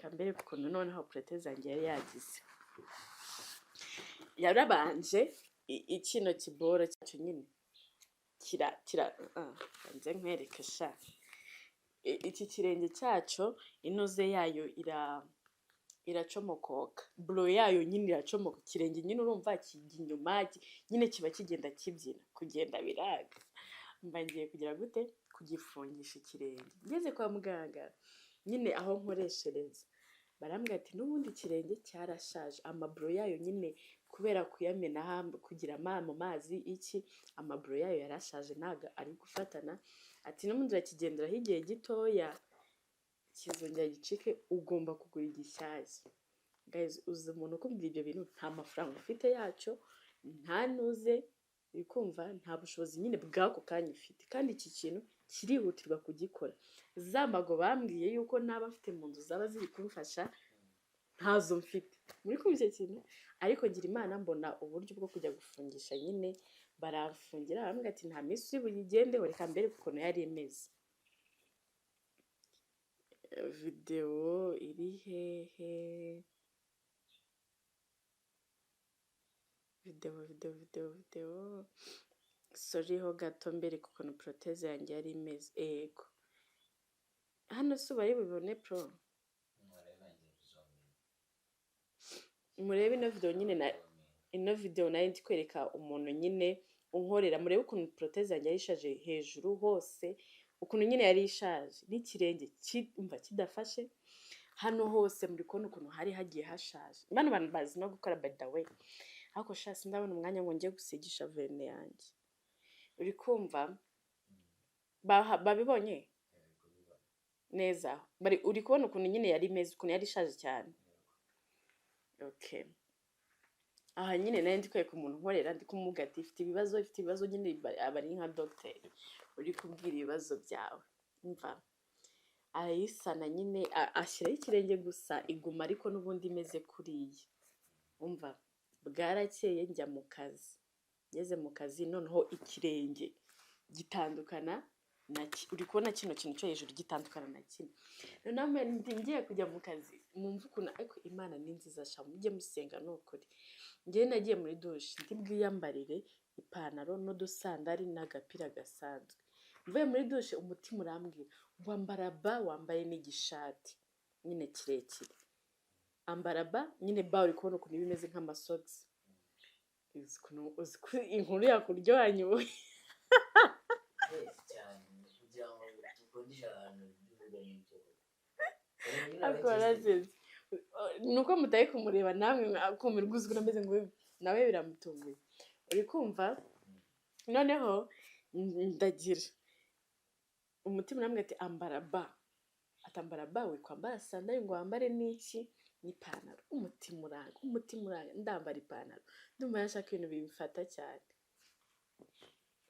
kambere ukuntu noneho proteze zanjye yari yagize yarabanje ikino kibora cyacu nyine kira nze nkwereke sha iki kirenge cyacu inoze yayo iracomokoka bro yayo nyine iracomoka kirenge nyine urumva kijya inyuma nyine kiba kigenda kibyina kugenda biraga mbangiye kugira gute kugifungisha ikirenge ngeze kwa muganga nyine aho nkoreshereza barambwira ati n'ubundi kirenge cyarashaje amabro yayo nyine kubera kuyamena kugira mu mazi iki amabro yayo yarashaje naga ari gufatana ati n'ubundi rakigenderaho igihe gitoya kizongera gicike ugomba kugura igishyashya guys uzi umuntu ukumva ibyo bintu nta mafaranga ufite yacyo nta nuze bikumva nta bushobozi nyine bwako kanya ufite kandi iki kintu kirihutirwa kugikora zambago bambwiye yuko naba afite mu nzu zaba ziri kumfasha ntazo mfite muri kumva icyo kintu ariko ngira Imana mbona uburyo bwo kujya gufungisha nyine barafungira bambwira ati nta minsi buyigendeho reka mbere kuko yari imeze video iri hehe video sorry ho gato mbere kuko no proteze yanjye yari imeze ego hano se bari bubone pro murebe ino video nyine na ino video nayo ndi kwereka umuntu nyine unkorera murebe ukuntu proteze yanjye yishaje hejuru hose ukuntu nyine yari ishaje n'ikirenge umva kidafashe hano hose muri kone ukuntu hari hagiye hashaje bano bantu bazi no gukora by the way ariko shasi ndabona umwanya ngo ngiye gusigisha verne yanjye uri kumva babibonye neza bari uri kubona ukuntu nyine yari imeze ukuntu yari ishaje cyane okay aha nyine nari ndi kwereka umuntu nkorera ndi kumuga ati ifite ibibazo nyine abari nka doctor uri kubwira ibibazo byawe umva ayisana nyine ashyiraho ikirenge gusa iguma ariko n'ubundi imeze kuriya umva bwarakeye njya mu kazi ngeze mu kazi noneho ikirenge gitandukana uri kubona kino kintu cyo hejuru gitandukana na kimwe noneho ngiye kujya mu kazi mwumva ukuntu ariko Imana ni nziza sha mujye musenga n'ukuri ngiye nagiye muri douche ndi bwiyambarire ipantaro n'udusandari n'agapira gasanzwe mvuye muri douche umutima urambwira wambara ba wambaye n'igishati nyine kirekire ambara ba nyine ba uri kubona ukuntu bimeze nk'amasogisi uzi inkuru yakuryohanye wowe nuko mutaye kumureba namwe akumirwa uzwi nameze ngo nawe biramutunguye uri kumva noneho ndagira umutima namwe ati ambara ba atambara ba we kwambara sandali ngo wambare n'iki n'ipantaro umutima uranga ndambara ipantaro ndumva nashaka ibintu bimfata cyane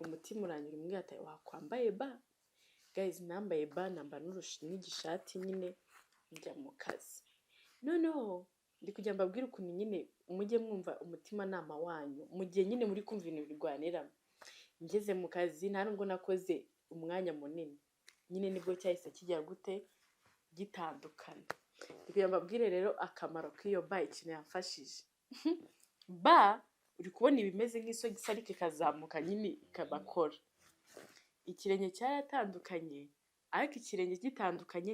umutima urangira umbwira ati wakwambaye ba guys nambaye ba nambara n'igishati nyine njya mu kazi noneho ndi kujya mbabwira ukuntu nyine mujye mwumva umutima nama wanyu mu gihe nyine muri kumva ibintu birwaniramo ngeze mu kazi nta nubwo nakoze umwanya munini nyine nibwo cyahise kijya gute gitandukana ndi kujya mbabwire rero akamaro k'iyo ba ikintu yamfashije ba uri kubona ibimeze nk'isogisi ariko ikazamuka nyine ikabakora ikirenge cyaratandukanye ariko ikirenge gitandukanye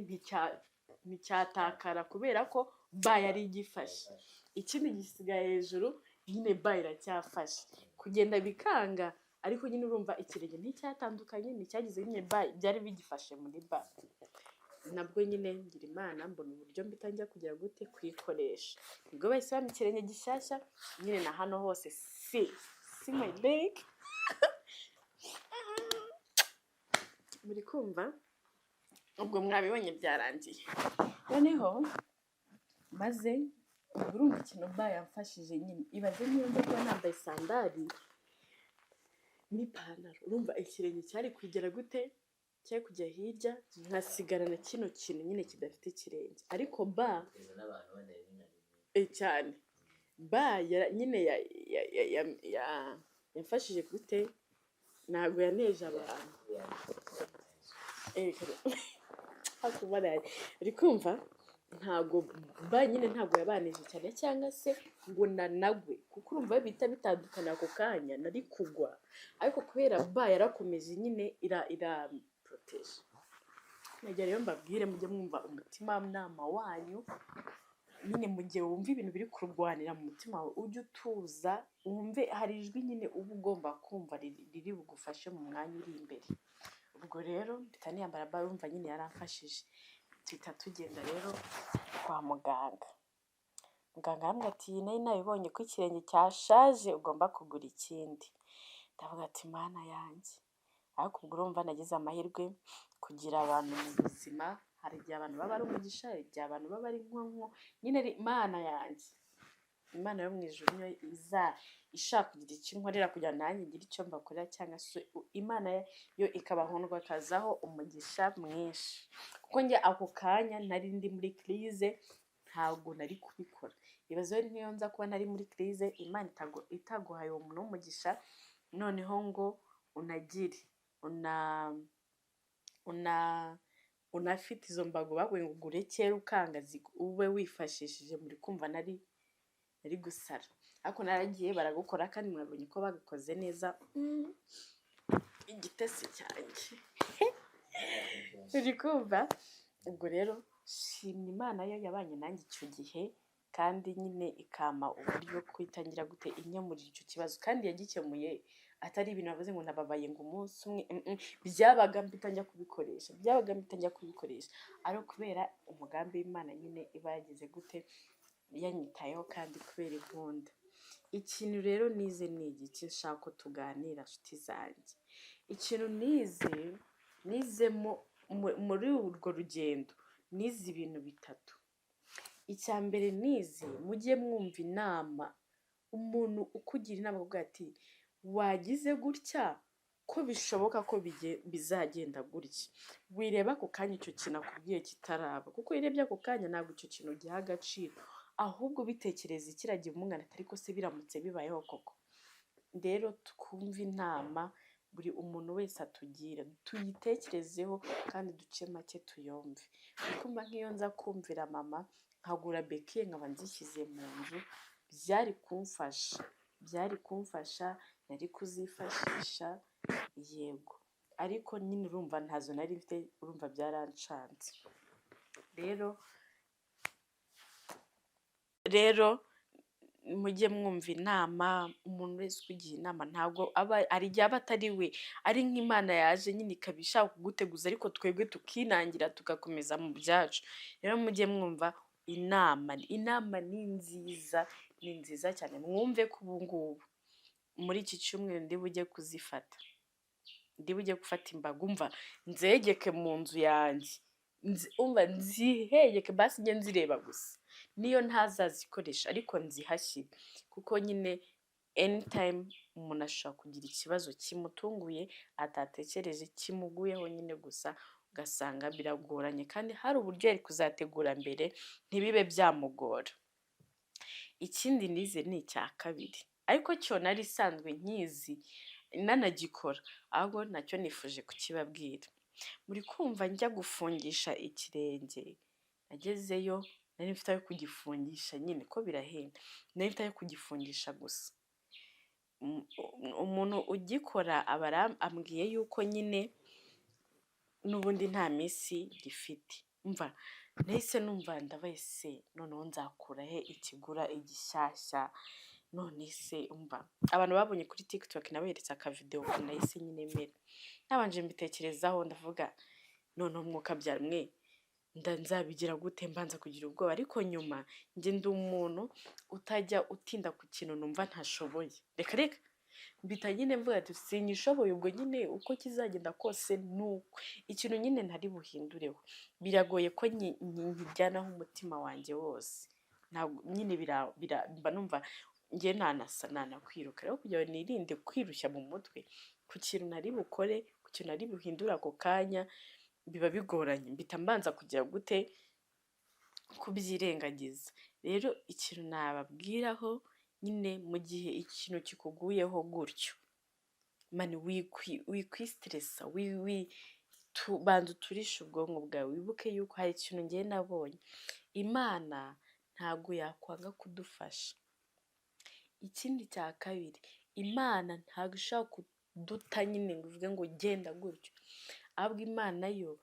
nticyatakara kubera ko ba yari igifashe ikindi gisigaye hejuru nyine ba iracyafashe kugenda bikanga ariko nyine urumva ikirenge nticyatandukanye nticyagize nyine ba byari bigifashe muri ba nabwo nyine ngira Imana mbona uburyo mbita njya kugira gute kwikoresha ubwo bahise bampa ikirenge gishyashya nyine na hano hose si my leg muri kumva ubwo mwabibonye byarangiye noneho maze urumva ikintu ba yamfashije nyine ibaze niyo kuba nambaye sandali n'ipantaro urumva ikirenge cyari kugera gute cyari kujya hirya nkasigara na kino kintu nyine kidafite ikirenge ariko ba cyane ba nyine yamfashije gute ntabwo yaneje abantu hakubaraye uri kumva ntago nyine ntabwo yabanije cyane cyangwa se ngo nanagwe, kuko urumva bihita bitandukana ako kanya nari kugwa, ariko kubera yarakomeje nyine iraporoteje. Nagira rero mbabwire mujye mwumva umutimanama wanyu, nyine mu gihe wumva ibintu biri kurwanira mu mutima wawe ujye utuza wumve hari ijwi nyine uba ugomba kumva riri bugufashe mu mwanya uri imbere. Ubwo rero mpita niyambara urumva nyine yaramfashije, tuhita tugenda rero kwa muganga. Muganga aramubwira ati nari nabibonye ko ikirenge cyashaje ugomba kugura ikindi. Ndavuga ati mana yanjye, ariko ubwo urumva nagize amahirwe kugira abantu mu buzima. Hari igihe abantu baba ari umugisha, hari igihe abantu baba ari nkonko, nyine Imana yanjye, Imana yo mu ijuru niyo ishaka kugira icyo inkorera kugira ngo nanjye ngire icyo mbakorera, cyangwa se Imana yo ikabahundwakazaho umugisha mwinshi, kuko njye ako kanya nari ndi muri crise ntabwo nari kubikora. Ibibazo rero niyo nza kuba nari muri crise, Imana itaguhaye uwo muntu w'umugisha noneho ngo unagire unafite izo mbago baguye ngo ugure kera ukanga ube wifashishije, muri kumva nari gusara. Ariko naragiye baragukora kandi mwabonye ko babikoze neza. Igitesi cyanjye uri kumva. Ubwo rero shimye Imana yo yabanye nanjye icyo gihe, kandi nyine ikampa uburyo kwitangira gute inyamurira icyo kibazo, kandi yagikemuye atari ibintu bavuze ngo nababaye ngo umunsi umwe. Byabaga mpita njya kubikoresha, ariko kubera umugambi w'Imana nyine iba yagize gute yanyitayeho, kandi kubera inkunda. Ikintu rero nize ni iki nshaka ko tuganira nshuti zanjye. Ikintu nizemo muri urwo rugendo, nize ibintu bitatu. Icya mbere nize, mujye mwumva inama umuntu ukugira inama avuga ati wagize gutya ko bishoboka ko bizagenda gutya. Wireba ako kanya icyo kintu akubwiye kitaraba, kuko urebye ako kanya ntabwo icyo kintu giha agaciro, ahubwo bitekereza ikiragiye umwana atari ko se biramutse bibayeho koko. Rero twumve inama buri umuntu wese atugira, tuyitekerezeho kandi duce make tuyumve. Kumva nk'iyo nza kumvira mama nkagura bekiye nkaba nzishyize mu nzu, byari kumfasha, nari kuzifashisha yego, ariko nyine urumva ntazo nari mfite, urumva byarancanze. Rero mujye mwumva inama, umuntu wese ukugira inama ntabwo hari igihe aba atari we, ari nk'Imana yaje nyine ikaba ishaka kuguteguza, ariko twebwe tukinangira tugakomeza mu byacu. Rero mujye mwumva inama ni nziza cyane. Mwumve ko ubu ngubu muri iki cyumweru ndi bujye gufata imbaga, umva nzegeke mu nzu yanjye, umva nzihegeke basi njye nzireba gusa, niyo ntazazikoresha ariko nzihashyire, kuko nyine anytime umuntu ashobora kugira ikibazo kimutunguye atatekereje kimuguyeho nyine gusa, ugasanga biragoranye, kandi hari uburyo yari kuzategura mbere ntibibe byamugora. Ikindi nize ni icya kabiri, ariko cyo nari isanzwe nkizi nanagikora, ahubwo nacyo nifuje kukibabwira. Muri kumva njya gufungisha ikirenge, nagezeyo nari mfite ayo kugifungisha nyine ko birahenda, nari mfite ayo kugifungisha gusa. Umuntu ugikora aba ambwiye yuko nyine n'ubundi nta minsi gifite. Umva nahise numva ndabaye se noneho nzakura he ikigura igishyashya, none se umva abantu babonye kuri TikTok naberetse akavideo nahise nyine mera, nabanje mbitekerezaho ndavuga noneho mwuka byarumwe nzabigira gute, mbanza kugira ubwoba, ariko nyuma njye ndi umuntu utajya utinda ku kintu numva ntashoboye, reka mbita nyine mvuga ati sinyishoboye, ubwo nyine uko kizagenda kose nuko ikintu nyine ntari buhindureho. Biragoye ko nkijyanaho umutima wanjye wose, ntabwo nyine mba numva njye nanakwiruka, rero kugira ngo nirinde kwirushya mu mutwe ku kintu nari bukore, ku kintu nari buhindure ako kanya, biba bigoranye, mbita mbanza kugira gute kubyirengagiza. Rero ikintu nababwiraho nyine mu gihe ikintu kikuguyeho gutyo, mani wikwistressa, banza uturishe ubwonko bwawe wibuke yuko hari ikintu ngiye nabonye, Imana ntabwo yakwanga kudufasha. Ikindi cya kabiri, Imana ntabwo ishaka kuduta nyine ngo ivuge ngo genda gutyo, ahubwo Imana yo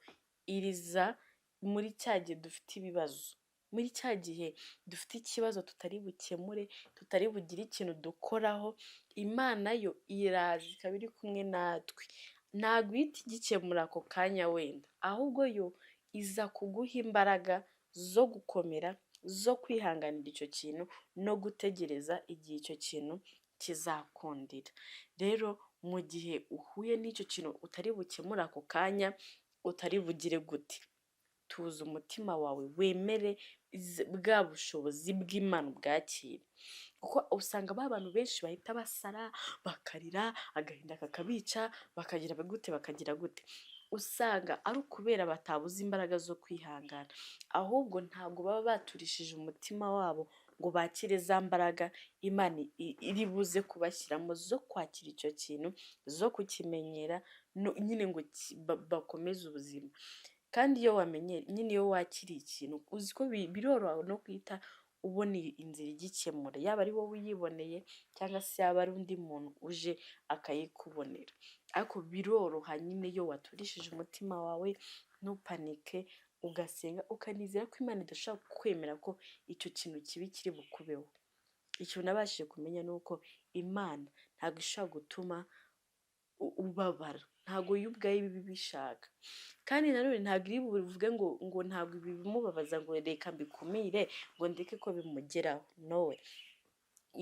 iriza muri cya gihe dufite ibibazo, muri cya gihe dufite ikibazo tutari bukemure, tutari bugire ikintu dukoraho, Imana yo iraza ikaba iri kumwe natwe, ntabwo ihita igikemura ako kanya wenda, ahubwo yo iza kuguha imbaraga zo gukomera, zo kwihanganira icyo kintu no gutegereza igihe icyo kintu kizakundira. Rero mu gihe uhuye n'icyo kintu utari bukemura ako kanya, utari bugire gute, tuza umutima wawe wemere bwa bushobozi bw'Imana ubwakire, kuko usanga ba bantu benshi bahita basara bakarira, agahinda kakabica, bakagira gute bakagira gute, usanga ari ukubera batabuze imbaraga zo kwihangana, ahubwo ntabwo baba baturishije umutima wabo ngo bakire za mbaraga Imana iri buze kubashyiramo zo kwakira icyo kintu, zo kukimenyera nyine ngo bakomeze ubuzima. Kandi iyo wamenye nyine, iyo wakiriye ikintu uzi ko biroroha no guhita ubona inzira igikemura, yaba ari wowe uyiboneye cyangwa se yaba ari undi muntu uje akayikubonera, ariko biroroha nyine iyo waturishije umutima wawe, ntupanike, ugasenga ukanizera ko Imana idashaka kwemera ko icyo kintu kibi kiri bukubeho. Ikintu nabashije kumenya ni uko Imana ntabwo ishaka gutuma ubabara, ntabwo yo ubwayo iba ibishaka, kandi nanone ntabwo iri buvuge ngo ntabwo ibi bimubabaza ngo reka mbikumire ngo ndeke ko bimugeraho, nowe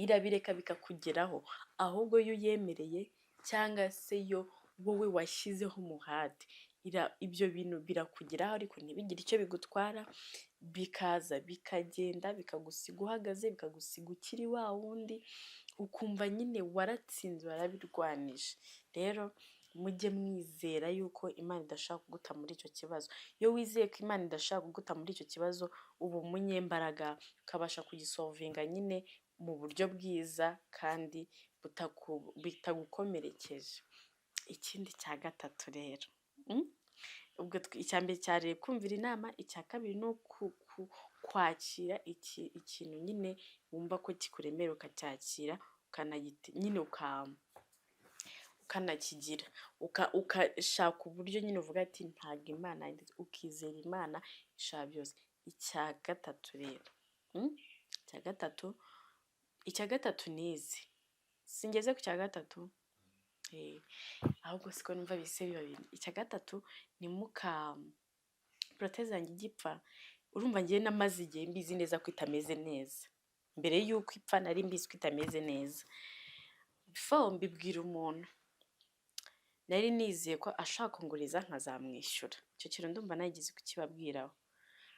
irabireka bikakugeraho, ahubwo yo uyemereye cyangwa se yo wowe washyizeho umuhate, ibyo bintu birakugeraho ariko ntibigire icyo bigutwara, bikaza bikagenda bikagusiga uhagaze, bikagusiga ukiri wa wundi, ukumva nyine waratsinze, warabirwanije. Rero mujye mwizera yuko Imana idashaka kuguta muri icyo kibazo. Iyo wizeye ko Imana idashaka kuguta muri icyo kibazo, uba umunyembaraga, ukabasha kugisolvinga nyine mu buryo bwiza kandi bitagukomerekeje. Ikindi cya gatatu rero, ubwo icya mbere cyari kumvira inama, icya kabiri ni kwakira ikintu nyine wumva ko kikuremera, ukacyakira nyine ukanakigira, ukashaka uburyo nyine uvuga ati ntabwo Imana, ukizera Imana ishaka byose. Icya gatatu rero, icya gatatu ni izi, singeze ku cya gatatu, ahubwo siko numva bise biba bine. Icya gatatu ni proteze yanjye igipfa, urumva ngiye namaze igihe mbizi neza ko itameze neza, mbere y'uko ipfa nari mbizi ko itameze neza, before mbibwira umuntu nari nizeye ko ashaka kunguriza nkazamwishyura, icyo kintu ndumva nagize kukibabwiraho,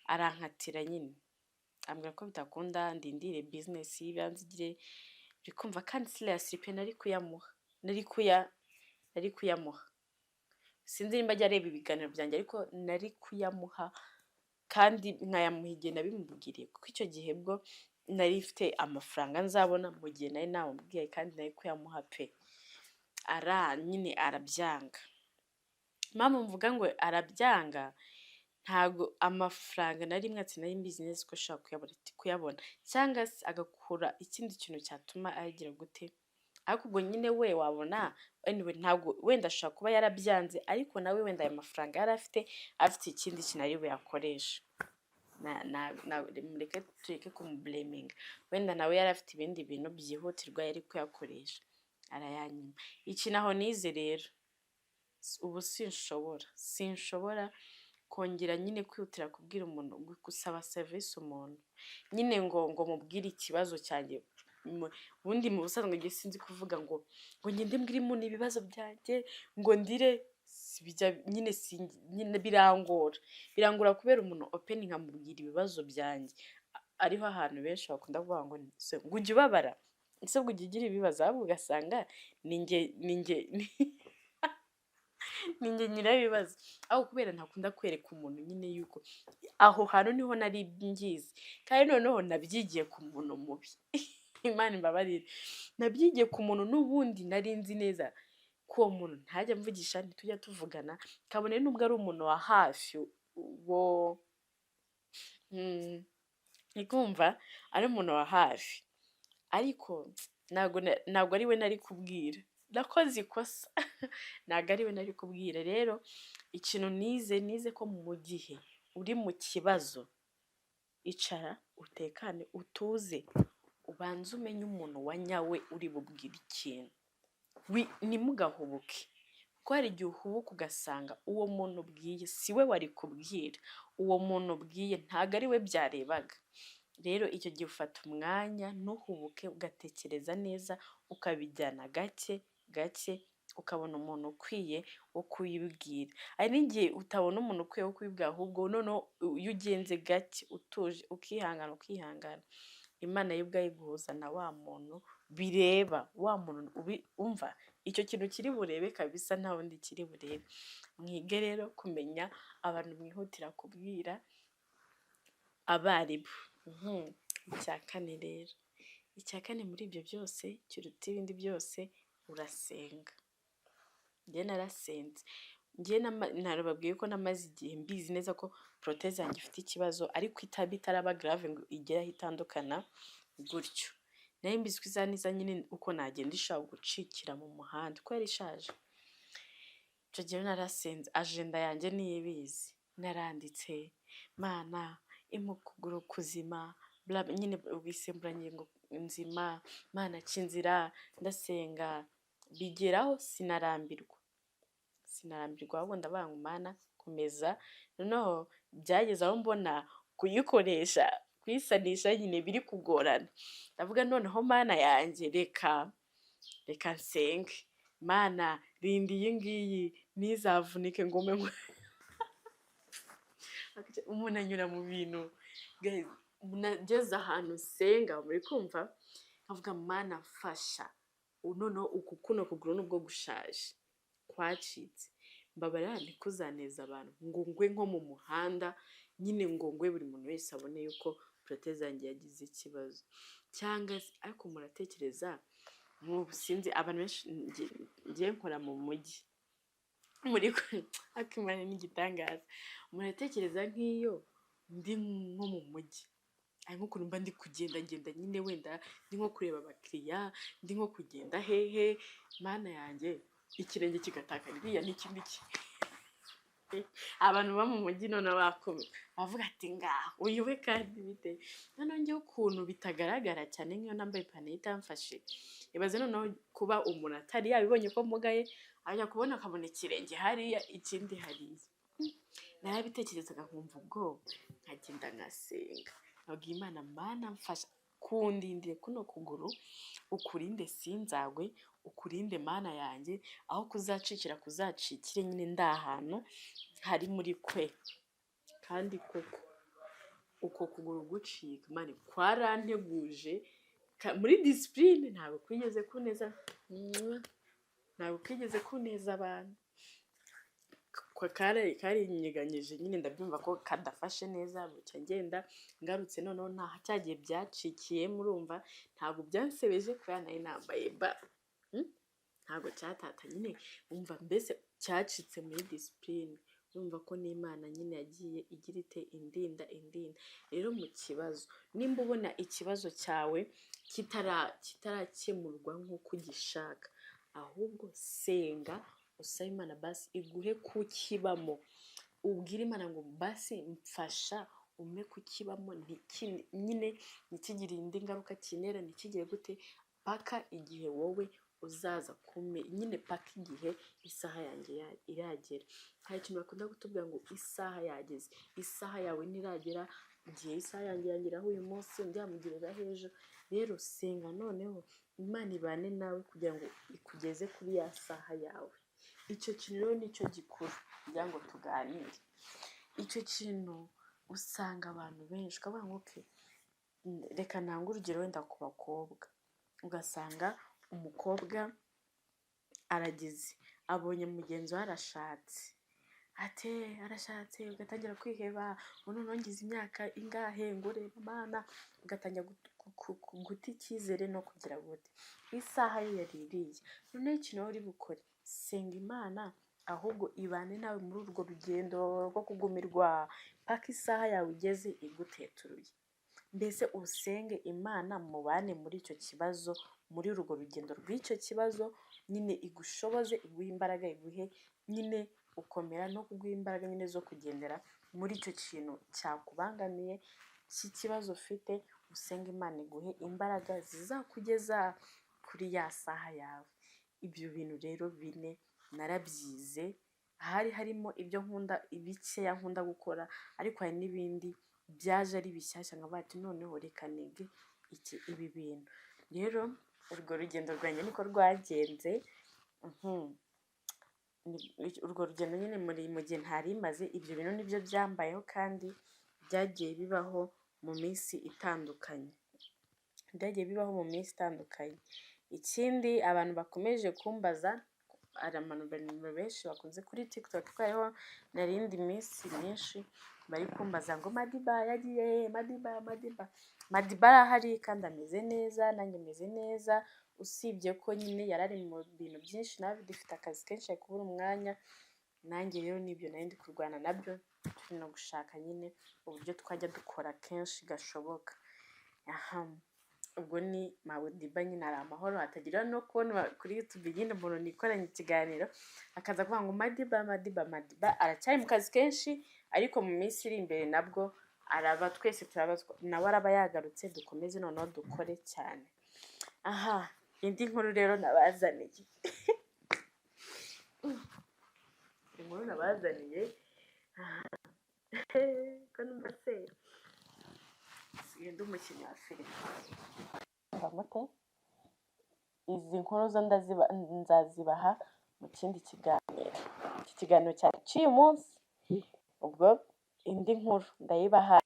arankatira nyine ambwira ko bitakunda ndindire business yibanzigire, bikumva kandi serious pe nari kuyamuha, sinzi nimba ajya areba ibiganiro byanjye, ariko nari kuyamuha kandi nkayamuha igihe nabimubwiriye, kuko icyo gihe bwo nari mfite amafaranga nzabona mu gihe nari namubwiye, kandi nari kuyamuha pe, nyine arabyanga. Impamvu mvuga ngo arabyanga, ntabwo amafaranga nari mwatse nari mbizi neza ko ashaka kuyabona, cyangwa se agakora ikindi kintu cyatuma agira gute, ariko ubwo nyine we wabona anyway, ntabwo wenda ashobora kuba yarabyanze, ariko nawe wenda ayo mafaranga yari afite ikindi kintu ari buyakoresha, tureke kumubleminga, wenda nawe yari afite ibindi bintu byihutirwa yari kuyakoresha, arayanyima. Iki naho nize rero, ubu sinshobora kongera nyine kwihutira kubwira umuntu, gusaba service umuntu nyine ngo mubwire ikibazo cyanjye, ubundi mu busanzwe ngiye sinzi kuvuga ngo ngende mbwire umuntu ibibazo byanjye ngo ndire, nyine birangora kubera umuntu open nkamubwira ibibazo byanjye, ariho ahantu benshi bakunda kuvuga ngo ujya ubabara, ese ngo ujya ugira ibibazo, ahubwo ugasanga ninjye nyirabibazo, aho kubera ntakunda kwereka umuntu nyine yuko aho hantu niho nari ngize, kandi noneho nabyigiye ku muntu mubi Imana imbabarire, nabyigiye ku muntu n'ubundi nari nzi neza ko uwo muntu ntajya amvugisha, ntitujya tuvugana, kabone nubwo ari umuntu wa hafi wo ikumva ari umuntu wa hafi, ariko ntabwo ari we nari kubwira, nakoze ikosa ntabwo ari we nari kubwira. Rero ikintu nize ko mu gihe uri mu kibazo, icara utekane utuze, ubanze umenye umuntu wa nyawe uri bubwire ikintu, ntimugahubuke, kuko hari igihe uhubuka ugasanga uwo muntu ubwiye si we wari kubwira, uwo muntu ubwiye ntabwo ari we byarebaga. Rero icyo gihe ufata umwanya, ntuhubuke, ugatekereza neza, ukabijyana gake gake, ukabona umuntu ukwiye wo kuyibwira. Hari n'igihe utabona umuntu ukwiye wo kuyibwira, ahubwo noneho iyo ugenze gake utuje ukihangana, Imana yo ubwayo iguhuza na wa muntu bireba, wa muntu umva icyo kintu kiri burebe kabisa, nta wundi kiri burebe. Mwige rero kumenya abantu mwihutira kubwira abaribo. Icya kane rero, muri ibyo byose kiruta ibindi byose, urasenga. Njye narasenze, narababwiye ko namaze igihe mbizi neza ko proteze yanjye ifite ikibazo, ariko itaraba grave ngo igeraho itandukana gutyo. Nari mbizi ko izaniza nyine uko nagenda ishaka gucikira mu muhanda, ko yari ishaje. Icyo gihe narasenze, agenda yanjye niyo ibizi, naranditse Mana impa ukuguru kuzima, nyine ubwisimburangingo nzima, Mana aca inzira, ndasenga, bigeraho sinarambirwa, ahubwo ndavuga ngo Mana komeza. Noneho byageze aho mbona kuyikoresha, kuyisanisha nyine biri kugorana, ndavuga noneho Mana yanjye reka nsenge, Mana rinda iyi ngiyi ntizavunike ngo umuntu anyura mu bintu nageze ahantu senga, muri kumva, nkavuga Mana mfasha, noneho kuno kuguru nubwo gushaje kwacitse, mbabarira ntikuzaneza abantu ngo ngwe nko mu muhanda, nyine ngo ngwe buri muntu wese abone yuko proteze yanjye yagize ikibazo. Cyangwa ariko muratekereza, sinzi abantu benshi, ngiye nkora mu mujyi, akimana n'igitangaza, muratekereza nk'iyo ndi nko mu mujyi, ari nk'ukuntu mba ndi kugendagenda nyine, wenda ndi nko kureba abakiriya, ndi nko kugenda hehe, Mana yanjye ikirenge kigatakara iriya n'ikindi abantu bo mu mujyi noneho bavuga ati ngaho uyu we kandi bite. Noneho njyewe ukuntu bitagaragara cyane nk'iyo nambaye ipantaro itamfashe, ibaze noneho kuba umuntu atari yabibonye ko mugaye, ajya kubona akabona ikirenge hariya ikindi hariya. Narabitekerezaga nkumva ubwoba, nkagenda ngasenga, nkabwira Imana, Mana mfasha kundindire kuno kuguru, ukurinde sinzagwe, ukurinde Mana yanjye, aho kuzacikira kuzacikire, nyine ndi ahantu hari muri kwe. Kandi koko uko kuguru gucika Imana kwaranteguje muri discipline, ntabwo kwigeze kuneza abantu, karinyeganyije nyine, ndabyumva ko kadafashe neza, bucya ngenda ngarutse noneho nta cyagiye byacikiye, murumva ntabwo byansebeje kubera nari nambaye ntabwo cyatata nyine, umva mbese cyacitse muri discipline. Urumva ko n'Imana nyine yagiye igira ite indinda. Rero mu kibazo, nimba ubona ikibazo cyawe kitarakemurwa nk'uko ugishaka, ahubwo senga, usabe Imana basi iguhe kukibamo, ubwire Imana ngo basi mfasha umpe kukibamo, nyine ntikigire indi ngaruka kinera, ntikigire gute, paka igihe wowe uzaza nyine paka igihe isaha yanjye iragera. Hari ikintu bakunda kutubwira ngo isaha yageze, isaha yawe ntiragera, igihe isaha yanjye yageraho uyu munsi ndyamugirira ejo. Rero senga noneho Imana ibane nawe kugira ngo ikugeze kuri ya saha yawe. Icyo kintu rero nicyo gikuru kugira ngo tuganire. Icyo kintu usanga abantu benshi, ukavuga ngo reka ntange urugero wenda ku bakobwa, ugasanga umukobwa aragize, abonye mugenzi we arashatse, ugatangira kwiheba, noneho ngize imyaka ingahe ngo reba Imana, ugatangira guta icyizere no kugira gute, isaha ye yari iriye. Noneho ikintu uri bukore, senga Imana ahubwo ibane nawe muri urwo rugendo rwo kugumirwa paka isaha yawe igeze iguteturuye. Mbese usenge Imana mubane muri icyo kibazo, muri urwo rugendo rw'icyo kibazo, nyine igushoboze, iguhe imbaraga, iguhe nyine ukomera no kuguha imbaraga nyine zo kugendera muri icyo kintu cyakubangamiye cy'ikibazo ufite. Usenga Imana iguhe imbaraga zizakugeza kuri ya saha yawe. Ibyo bintu rero bine narabyize, hari harimo ibyo nkunda, ibikeya nkunda gukora, ariko hari n'ibindi byaje ari bishyashya nkavuga ati noneho reka nige ibi bintu. Rero urwo rugendo rwanjye niko rwagenze. Urwo rugendo nyine mu gihe ntari maze, ibyo bintu nibyo byambayeho kandi byagiye bibaho mu minsi itandukanye. Ikindi abantu bakomeje kumbaza, hari abantu benshi bakunze kuri TikTok ko hariho narindi minsi myinshi bari kumbaza ngo Madiba yagiye he? Madiba arahari kandi ameze neza, nanjye meze neza, usibye ko nyine yarari mu bintu byinshi, nawe dufite akazi kenshi ari kubura umwanya. Nanjye rero nibyo nari ndi kurwana nabyo, turi no gushaka nyine uburyo twajya dukora kenshi gashoboka. Ubwo ni Madiba nyine ari amahoro, hatagira no kubona kuri YouTube nyine umuntu nikoranye ikiganiro akaza kuvuga ngo Madiba aracyari mu kazi kenshi, ariko mu minsi iri imbere nabwo araba, twese turabazwa, nawe araba yagarutse, dukomeze noneho dukore cyane. Indi nkuru rero nabazaniye ko numva se ndi umukinnyi wa filime mute. Izi nkuru zo nzazibaha mu kindi kiganiro. Iki kiganiro cy'uyu munsi, ubwo indi nkuru ndayibaha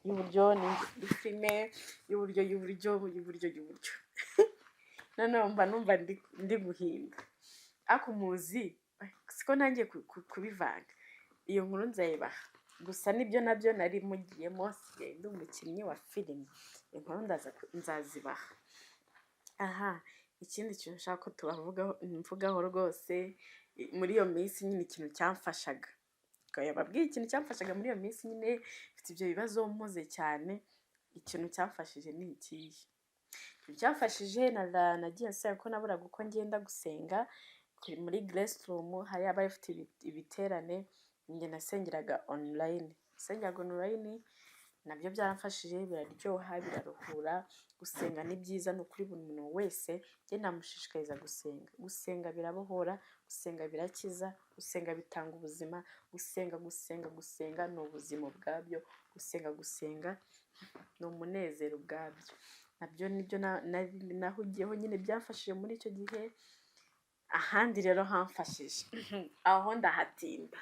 y'uburyo ni filime y'uburyo noneho mba numva ndi guhinda, ariko muzi siko nanjye kubivanga. Iyo nkuru nzayibaha, gusa nibyo nabyo nari mugiyemo, sigaye ndi umukinnyi wa filime. Inkuru nzazibaha. Ikindi kintu nshaka ko mvugaho rwose muri iyo minsi nyine, ikintu cyamfashaga, yababwiye ikintu cyamfashaga muri iyo minsi nyine, mfite ibyo bibazo mpuze cyane. Ikintu cyamfashije ni ikihe? Ikintu cyamfashije, nagiye nsanga ko naburaga uko ngenda gusenga muri Grace Room, hari abari bafite ibiterane, njye nasengeraga online. Nabyo byaramfashije, biraryoha, biraruhura. Gusenga ni byiza, ni ukuri buri muntu wese njye namushishikariza gusenga. Gusenga birabohora, gusenga birakiza, gusenga bitanga ubuzima, gusenga ni ubuzima ubwabyo, gusenga ni umunezero ubwabyo. Nabyo nibyo nahugiyeho nyine, byafashije muri icyo gihe. Ahandi rero hamfashije, aho ndahatinda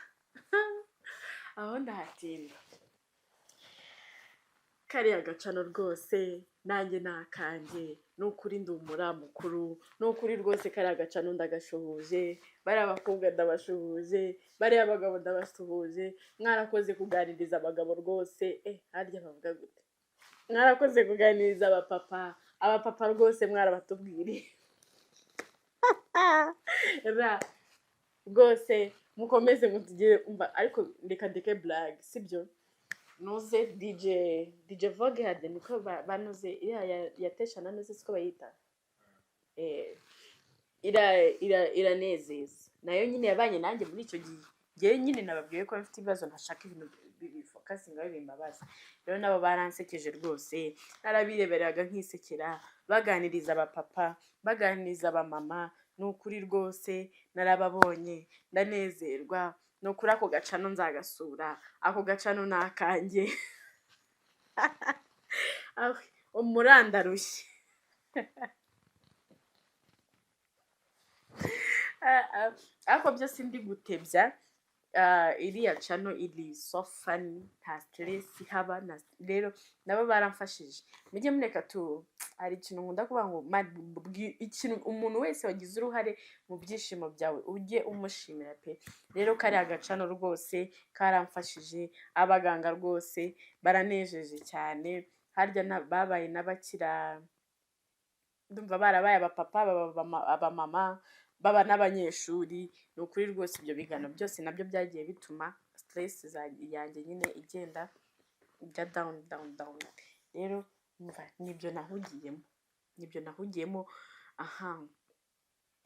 kariya gacano rwose nanjye nakanjye, ni ukuri ndi umuramukuru, ni ukuri rwose kariya gacano ndagashuhuje, bariya abakobwa ndabashuhuje, bariya abagabo ndabasuhuje. Mwarakoze kuganiriza abagabo rwose, harya bavuga gute? Mwarakoze kuganiriza abapapa rwose, mwarabatubwiriye rwose, mukomeze mutugire umva. Ariko ndeke blague, sibyo? Nuze DJ Vogue hade niko banoze yatesha nanoze, siko bayita iranezeza, nayo nyine yabanye nanjye muri icyo gihe. Ngewe nyine nababwiye ko bafite ibibazo, ntashaka ibintu bifokasinga bimbabaza. Rero nabo baransekeje rwose, narabireberaga nkisekera, baganiriza abapapa, baganiriza abamama. Ni ukuri rwose narababonye ndanezerwa. Ni ukuri ako gacano nzagasura, ako gacano ni akanjye. Umurandarushye ariko byose ndi gutebya. Iriya cano iri so funny, nta stress haba. Rero nabo baramfashije. Mujye mureka hari ikintu nkunda kuvuga ngo ikintu umuntu wese wagize uruhare mu byishimo byawe ujye umushimira pe. Rero kariya gacano rwose karamfashije, abaganga rwose baranejeje cyane. Harya babaye n'abakira, ndumva barabaye abapapa, abamama, baba n'abanyeshuri. Ni ukuri rwose ibyo bigano byose nabyo byagiye bituma stress yanjye nyine igenda ijya down down down. Rero umva nibyo nahugiyemo aha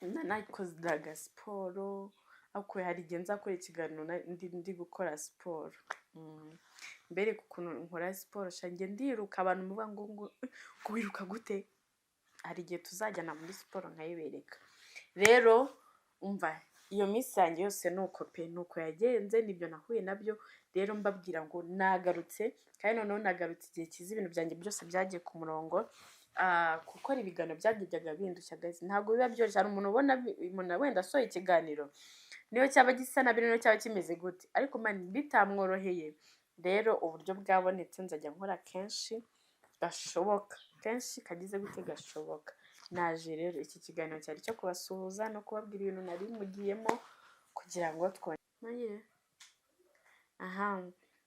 nakoraga siporo ariko hari igihe nzakora ikiganiro ndi gukora siporo. Mbere ukuntu nkora siporo shange ndiruka abantu muvuga ngo wiruka gute, hari igihe tuzajyana muri siporo nkayibereka. Rero umva iyo minsi yanjye yose nuko yagenze, nibyo nahuye nabyo. Rero mbabwira ngo nagarutse, kandi noneho nagarutse igihe kiza ibintu byanjye byose byagiye ku murongo. Gukora ibiganiro byajyaga bindushya guys, ntabwo biba byoroshye. Hari umuntu ubona umuntu wenda asohoye ikiganiro niyo cyaba gisa nabi, niyo cyaba kimeze gute, ariko man bitamworoheye. Rero uburyo bwabonetse nzajya nkora kenshi gashoboka, kenshi kagize gute gashoboka. Naje rero iki kiganiro cyari cyo kubasuhuza no kubabwira ibintu nari mugiyemo kugira ngo twongere.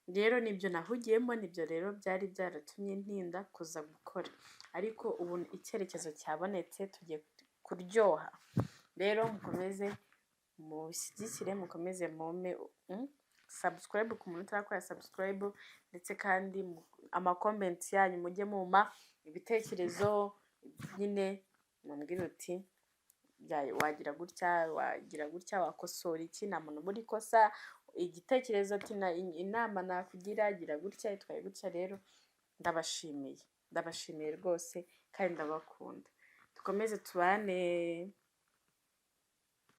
Rero nibyo nahugiyemo, nibyo rero byari byaratumye ntinda kuza gukora, ariko ubu icyerekezo cyabonetse, tugiye kuryoha. Rero mukomeze mushyigikire, mukomeze mume subscribe ku muntu utarakora subscribe, ndetse kandi amakomenti yanyu mujye muma ibitekerezo nyine, mumbwire uti wagira gutya wakosora iki, nta muntu muri kosa, igitekerezo ati inama nakugira gira gutya itwaye gutya. Rero ndabashimiye rwose kandi ndabakunda, dukomeze tubane.